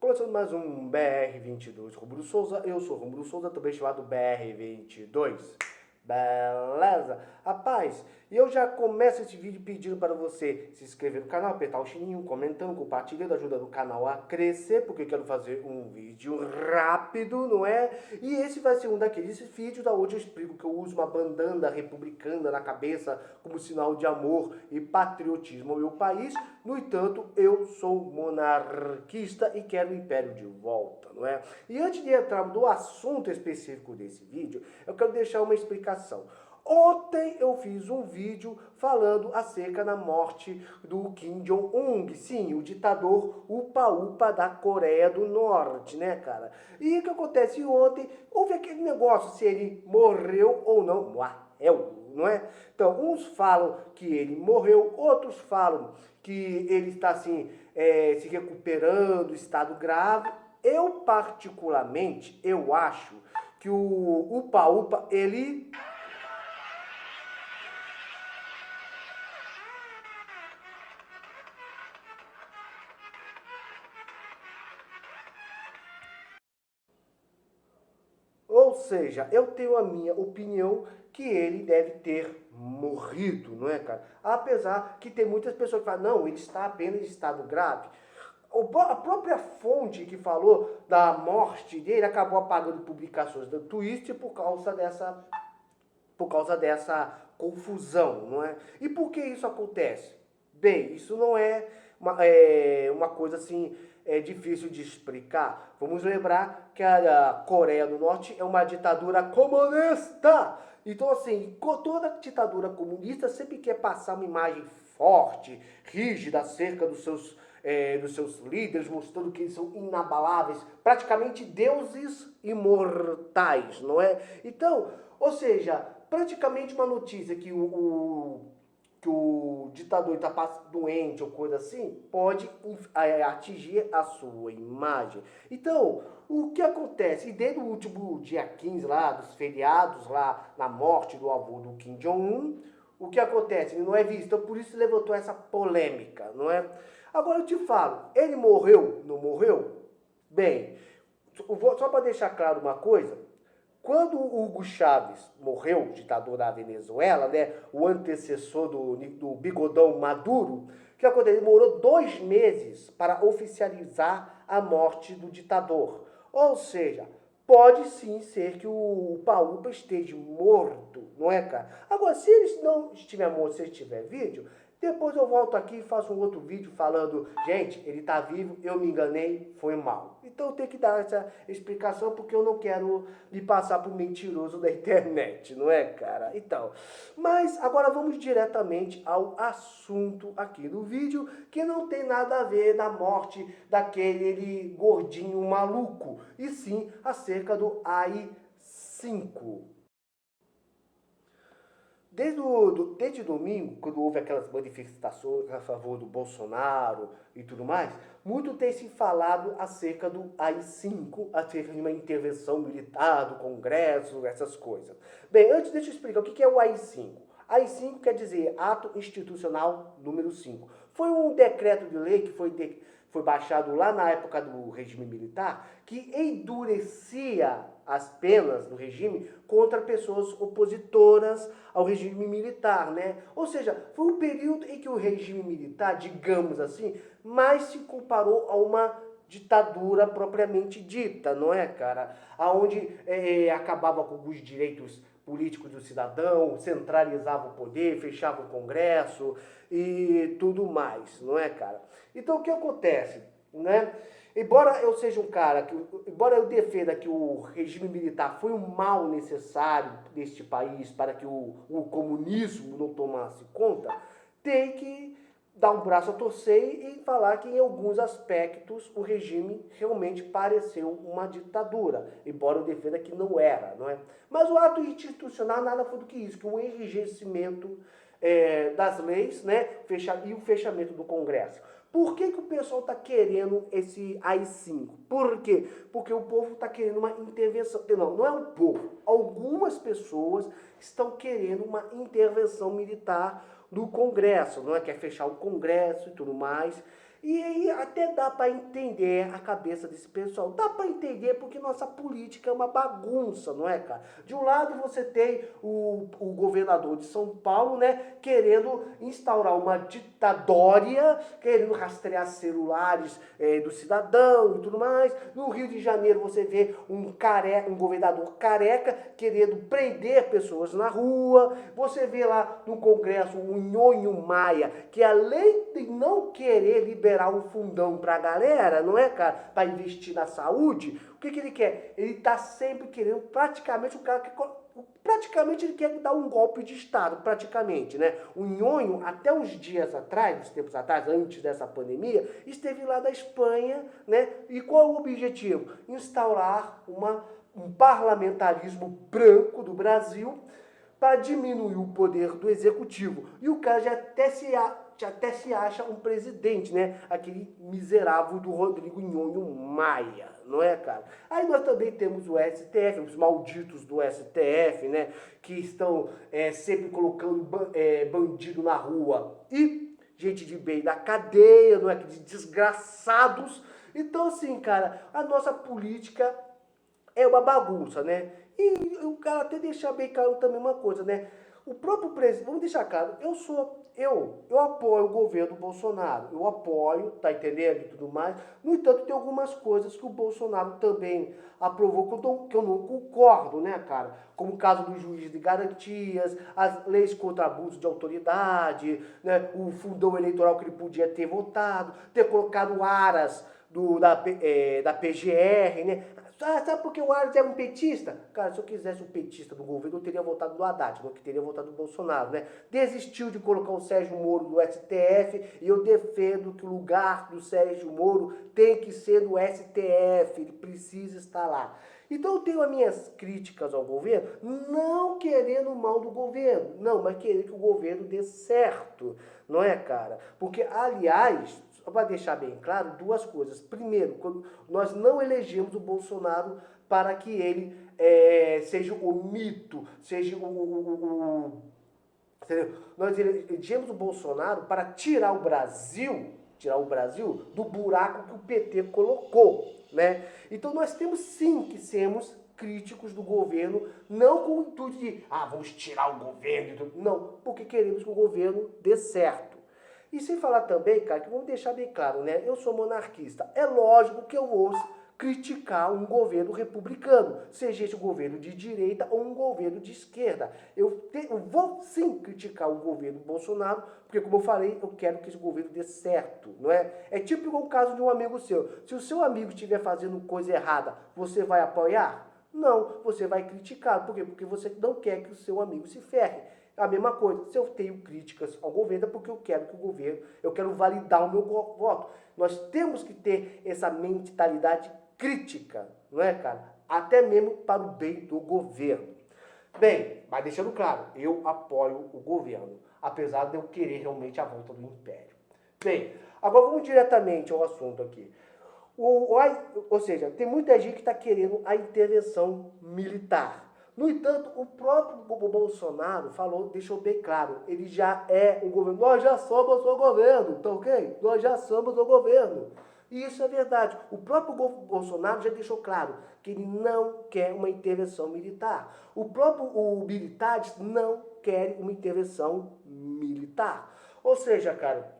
Começando mais um BR22 Romulo Souza, eu sou Romulo Souza, também chamado BR22. Beleza? Rapaz, e eu já começo esse vídeo pedindo para você se inscrever no canal, apertar o sininho, comentando, compartilhando, ajudando o canal a crescer, porque eu quero fazer um vídeo rápido, não é? E esse vai ser um daqueles vídeos da onde eu explico que eu uso uma bandana republicana na cabeça como sinal de amor e patriotismo ao meu país. No entanto, eu sou monarquista e quero o império de volta, não é? E antes de entrar no assunto específico desse vídeo, eu quero deixar uma explicação. Ontem eu fiz um vídeo falando acerca da morte do Kim Jong-un, sim, o ditador upa-upa da Coreia do Norte, né, cara? E o que acontece ontem, houve aquele negócio se ele morreu ou não, não é? Então, uns falam que ele morreu, outros falam que ele está assim, se recuperando, estado grave. Eu, particularmente, eu acho que o upa-upa, ele... Ou seja, eu tenho a minha opinião que ele deve ter morrido, não é, cara? Apesar que tem muitas pessoas que falam, não, ele está apenas em estado grave. A própria fonte que falou da morte dele acabou apagando publicações do Twitter por causa dessa confusão, não é? E por que isso acontece? Bem, isso não é uma coisa assim difícil de explicar. Vamos lembrar que a Coreia do Norte é uma ditadura comunista. Então, assim, toda ditadura comunista sempre quer passar uma imagem forte, rígida acerca dos seus líderes, mostrando que eles são inabaláveis, praticamente deuses imortais, não é? Então, ou seja, praticamente uma notícia que o ditador está doente ou coisa assim, pode atingir a sua imagem. Então, o que acontece? E desde o último dia 15 lá, dos feriados lá, na morte do avô do Kim Jong-un, o que acontece? Ele não é visto, então por isso levantou essa polêmica, não é? Agora eu te falo, ele morreu? Não morreu? Bem, só para deixar claro uma coisa, quando o Hugo Chávez morreu, ditador da Venezuela, né, o antecessor do bigodão Maduro, o que aconteceu? Ele demorou 2 meses para oficializar a morte do ditador. Ou seja, pode sim ser que o Upa-Upa esteja morto, não é, cara? Agora, se ele não estiver morto, se ele tiver vídeo, depois eu volto aqui e faço um outro vídeo falando, gente, ele tá vivo, eu me enganei, foi mal. Então eu tenho que dar essa explicação porque eu não quero me passar por mentiroso da internet, não é, cara? Então, mas agora vamos diretamente ao assunto aqui do vídeo, que não tem nada a ver da morte daquele gordinho maluco, e sim acerca do AI-5. Desde domingo, quando houve aquelas manifestações a favor do Bolsonaro e tudo mais, muito tem se falado acerca do AI-5, acerca de uma intervenção militar do Congresso, essas coisas. Bem, antes deixa eu explicar o que é o AI-5. AI-5 quer dizer Ato Institucional número 5. Foi um decreto de lei que foi baixado lá na época do regime militar, que endurecia as penas do regime contra pessoas opositoras ao regime militar, né? Ou seja, foi um período em que o regime militar, digamos assim, mais se comparou a uma ditadura propriamente dita, não é, cara? Aonde acabava com os direitos políticos do cidadão, centralizava o poder, fechava o Congresso e tudo mais, não é, cara? Então o que acontece, né? Embora eu seja um cara, embora eu defenda que o regime militar foi um mal necessário deste país para que o comunismo não tomasse conta, tem que dar um braço a torcer e falar que em alguns aspectos o regime realmente pareceu uma ditadura, embora eu defenda que não era, não é? Mas o ato institucional nada foi do que isso, que o enrijecimento das leis, né, e o fechamento do Congresso. Por que o pessoal está querendo esse AI-5? Por quê? Porque o povo está querendo uma intervenção. Não é o povo. Algumas pessoas estão querendo uma intervenção militar do Congresso, não é? Quer fechar o Congresso e tudo mais. E aí até dá para entender a cabeça desse pessoal. Dá para entender porque nossa política é uma bagunça, não é, cara? De um lado você tem o governador de São Paulo, né, querendo instaurar uma ditadória, querendo rastrear celulares do cidadão e tudo mais. No Rio de Janeiro você vê um governador careca querendo prender pessoas na rua. Você vê lá no Congresso o Nhonho Maia, que além de não querer liberar um fundão pra galera, não é, cara, para investir na saúde, o que ele quer? Ele tá sempre querendo, praticamente, o cara que praticamente ele quer dar um golpe de Estado, praticamente, né? O Nhonho, até uns dias atrás, uns tempos atrás, antes dessa pandemia, esteve lá da Espanha, né? E qual é o objetivo? Instaurar um parlamentarismo branco do Brasil para diminuir o poder do executivo. E o cara já até se acha um presidente, né? Aquele miserável do Rodrigo Nhonho Maia, não é, cara? Aí nós também temos o STF, os malditos do STF, né? Que estão sempre colocando bandido na rua e gente de bem na cadeia, não é? De desgraçados. Então, assim, cara, a nossa política é uma bagunça, né? E o cara até deixar bem claro também uma coisa, né? O próprio presidente, vamos deixar claro, eu apoio o governo Bolsonaro, eu apoio, tá entendendo e tudo mais. No entanto, tem algumas coisas que o Bolsonaro também aprovou que eu não concordo, né, cara? Como o caso do juiz de garantias, as leis contra abuso de autoridade, né? O fundão eleitoral que ele podia ter votado, ter colocado aras da PGR, né? Sabe por que o Aras é um petista? Cara, se eu quisesse um petista do governo, eu teria votado no Haddad, não que teria votado no Bolsonaro, né? Desistiu de colocar o Sérgio Moro no STF e eu defendo que o lugar do Sérgio Moro tem que ser no STF, ele precisa estar lá. Então eu tenho as minhas críticas ao governo, não querendo o mal do governo, não, mas querendo que o governo dê certo, não é, cara? Porque, aliás, só para deixar bem claro, duas coisas. Primeiro, quando nós não elegemos o Bolsonaro para que ele seja o mito, seja nós elegemos o Bolsonaro para tirar o Brasil do buraco que o PT colocou, né? Então nós temos sim que sermos críticos do governo, não com o intuito de, vamos tirar o governo, não, porque queremos que o governo dê certo. E sem falar também, cara, que vamos deixar bem claro, né? Eu sou monarquista. É lógico que eu ouço criticar um governo republicano, seja esse um governo de direita ou um governo de esquerda. Eu vou sim criticar o governo Bolsonaro, porque como eu falei, eu quero que esse governo dê certo, não é? É tipo igual o caso de um amigo seu. Se o seu amigo estiver fazendo coisa errada, você vai apoiar? Não, você vai criticar. Por quê? Porque você não quer que o seu amigo se ferre. A mesma coisa, se eu tenho críticas ao governo, é porque eu quero que o governo, eu quero validar o meu voto. Nós temos que ter essa mentalidade crítica, não é, cara? Até mesmo para o bem do governo. Bem, mas deixando claro, eu apoio o governo, apesar de eu querer realmente a volta do império. Bem, agora vamos diretamente ao assunto aqui. Ou seja, tem muita gente que está querendo a intervenção militar. No entanto, o próprio Bolsonaro falou, deixou bem claro, ele já é o governo. Nós já somos o governo, tá ok? Nós já somos o governo. E isso é verdade. O próprio Bolsonaro já deixou claro que ele não quer uma intervenção militar. O militares não querem uma intervenção militar. Ou seja, cara,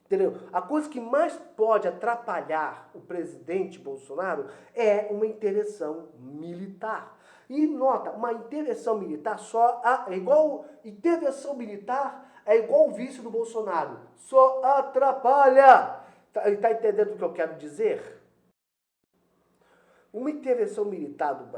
entendeu? A coisa que mais pode atrapalhar o presidente Bolsonaro é uma intervenção militar. E nota, uma intervenção militar intervenção militar é igual o vice do Bolsonaro, só atrapalha. Tá entendendo o que eu quero dizer? Uma intervenção militar,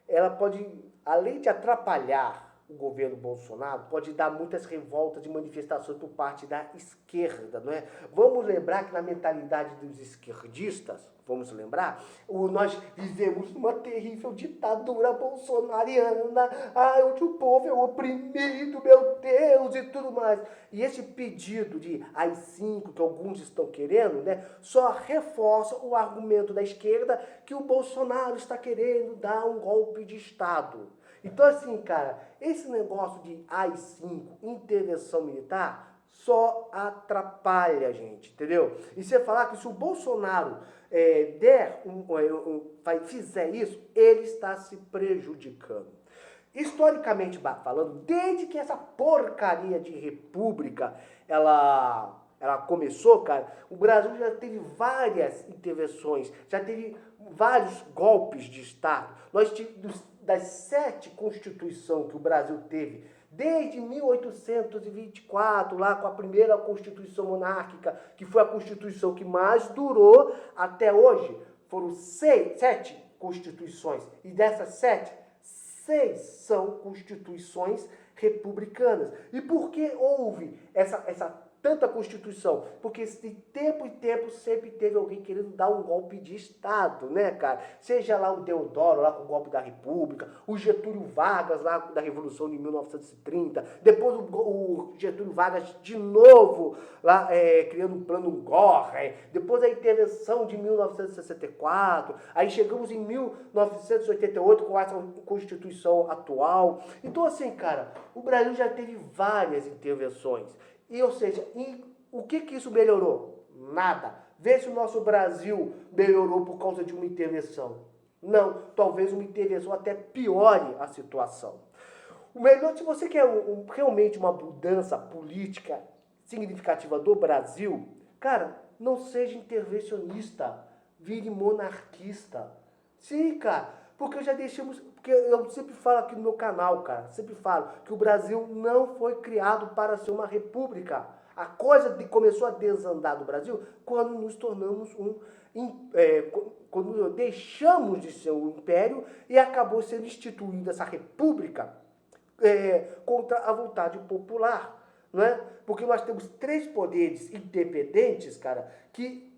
ela pode, além de atrapalhar o governo Bolsonaro, pode dar muitas revoltas e manifestações por parte da esquerda, não é? Vamos lembrar que na mentalidade dos esquerdistas, nós vivemos numa terrível ditadura bolsonariana, onde o povo é oprimido, meu Deus, e tudo mais. E esse pedido de AI-5 que alguns estão querendo, né, só reforça o argumento da esquerda que o Bolsonaro está querendo dar um golpe de Estado. Então, assim, cara, esse negócio de AI-5, intervenção militar, só atrapalha, gente, entendeu? E você falar que se o Bolsonaro fizer isso, ele está se prejudicando. Historicamente falando, desde que essa porcaria de república, ela começou, cara, o Brasil já teve várias intervenções, já teve vários golpes de Estado. Nós tivemos, das 7 constituições que o Brasil teve, desde 1824, lá com a primeira Constituição Monárquica, que foi a Constituição que mais durou até hoje, foram 7 constituições, e dessas 7, 6 são constituições republicanas. E por que houve essa tanta Constituição? Porque de tempo em tempo sempre teve alguém querendo dar um golpe de Estado, né, cara? Seja lá o Deodoro, lá com o golpe da República, o Getúlio Vargas, lá da Revolução de 1930, depois o Getúlio Vargas de novo, lá criando um plano Gore, depois a intervenção de 1964, aí chegamos em 1988 com essa Constituição atual. Então, assim, cara, o Brasil já teve várias intervenções. E, ou seja, o que isso melhorou? Nada. Vê se o nosso Brasil melhorou por causa de uma intervenção. Não, talvez uma intervenção até piore a situação. O melhor, se você quer realmente uma mudança política significativa do Brasil, cara, não seja intervencionista, vire monarquista. Sim, cara, porque eu sempre falo aqui no meu canal, cara, sempre falo que o Brasil não foi criado para ser uma república. A coisa começou a desandar do Brasil quando nos tornamos quando deixamos de ser um império e acabou sendo instituída essa república contra a vontade popular, não é? Porque nós temos 3 poderes independentes, cara, que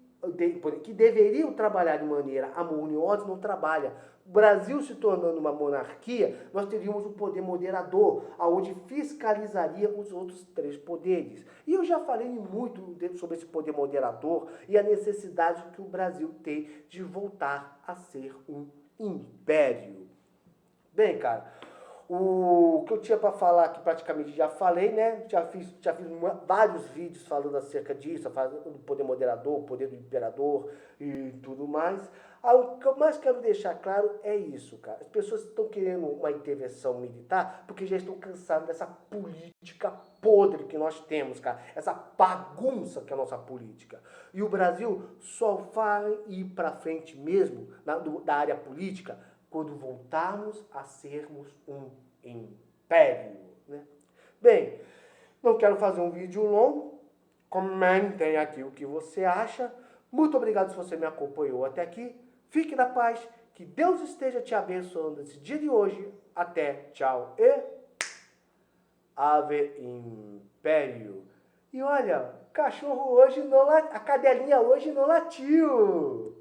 deveriam trabalhar de maneira harmoniosa e não trabalham. O Brasil se tornando uma monarquia, nós teríamos um poder moderador, onde fiscalizaria os outros 3 poderes. E eu já falei muito sobre esse poder moderador e a necessidade que o Brasil tem de voltar a ser um império. Bem, cara, o que eu tinha para falar aqui praticamente já falei, né? Já fiz vários vídeos falando acerca disso, falando do poder moderador, o poder do imperador e tudo mais. O que eu mais quero deixar claro é isso, cara. As pessoas estão querendo uma intervenção militar porque já estão cansadas dessa política podre que nós temos, cara. Essa bagunça que é a nossa política. E o Brasil só vai ir para frente mesmo da área política quando voltarmos a sermos um império, né? Bem, não quero fazer um vídeo longo. Comentem aqui o que você acha. Muito obrigado se você me acompanhou até aqui. Fique na paz. Que Deus esteja te abençoando nesse dia de hoje. Até, tchau e Ave Império. E olha, cachorro hoje não a cadelinha hoje não latiu.